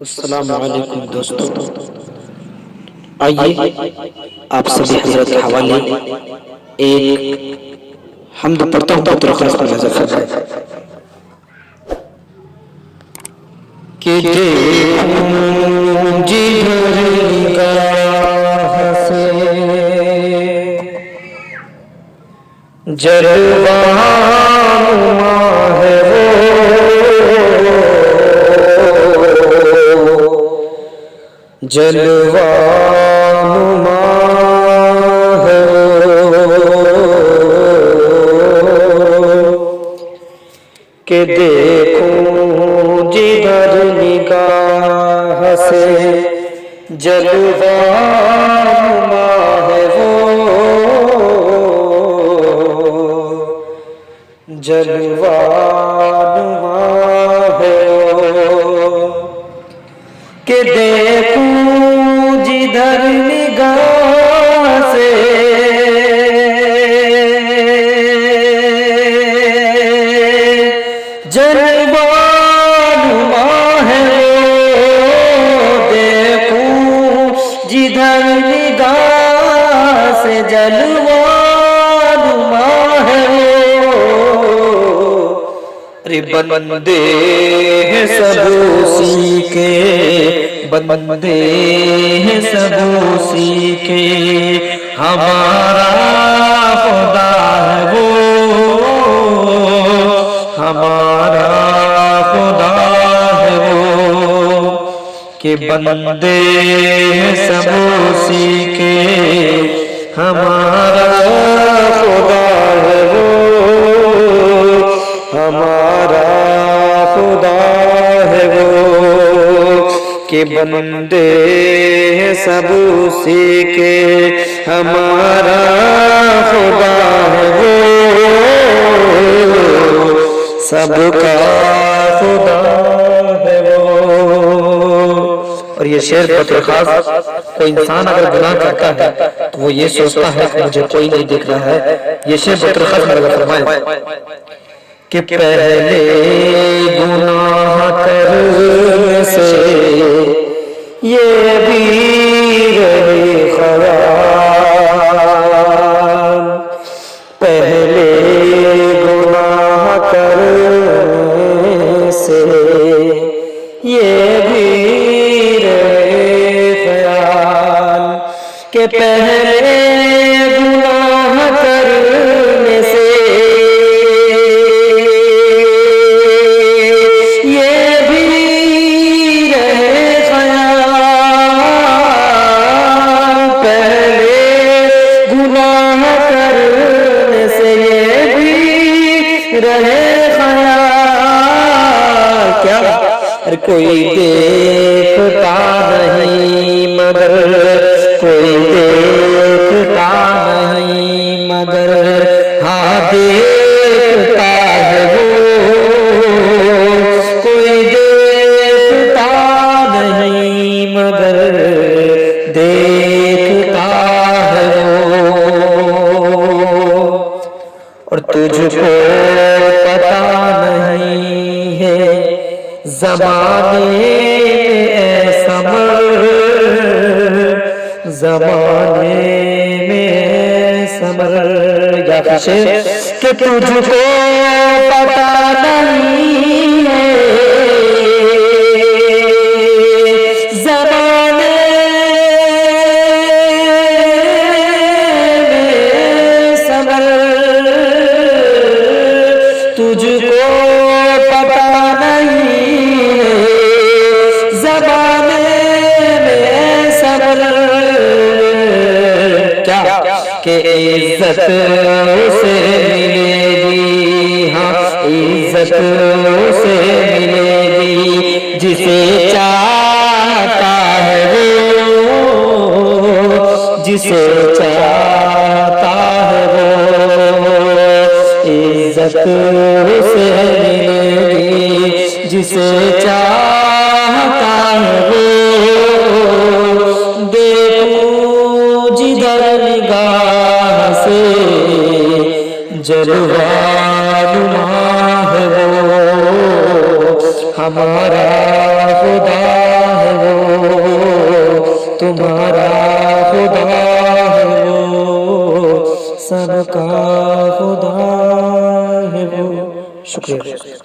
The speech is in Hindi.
अस्सलामु अलैकुम दोस्तों। आइए आप सभी हजरत के हवाले एक हम्द पढ़ता हूँ पुत्र खास पर नजर फरमाए कि देखूं जिधर निगाह से जलवा नुमा है वो, जलवा नुमा है कि देखूं जिधर निगाह से जलवा नुमा है वो, जलवा नुमा है वो कि देखूं जिधर निगाह से जलवा नुमा है वो, देखूं जिधर निगाह से जलवा नुमा है वो। अरे बंदे हैं सब उसी के, बंदे हैं सब उसी के, हमारा खुदा है वो, हमारा खुदा है वो कि बंदे हैं सब उसी के, हमारा खुदा है वो, हमारा खुदा है वो कि बंदे हैं सब उसी के, हमारा खुदा है वो, सबका खुदा है वो। और ये शेर पत्र खास, कोई इंसान अगर गुनाह करता है तो वो ये सोचता है कि मुझे कोई नहीं देख रहा है। ये शेर पत्र खास मेरा फरमाए कि पहले गुनाह करने से ये भी रहे ख्याल, पहले गुनाह करने से ये भी रहे ख्याल कि पहले गुनाह करने से कोई देखता नहीं मगर, कोई देखता नहीं मगर, हाँ देखता है वो, कोई देखता नहीं मगर देखता है वो। और तुझको पता नहीं है ज़माने में समर, ज़माने में समर, या कि तुझको पता नहीं है ज़माने में समर, तुझको पता नहीं ज़माने में सबर, क्या कि इज्जत से मिलेगी, हाँ इज्जत से मिलेगी जिसे चाहता है वो, जिसे चाहता है वो, इज्जत से मिलेगी जिसे चाहता है वो। देखूं जिधर निगाह से जलवा नुमा है वो, हमारा खुदा तुम्हारा खुदा है वो, सबका खुदा है वो। शुक्रिया।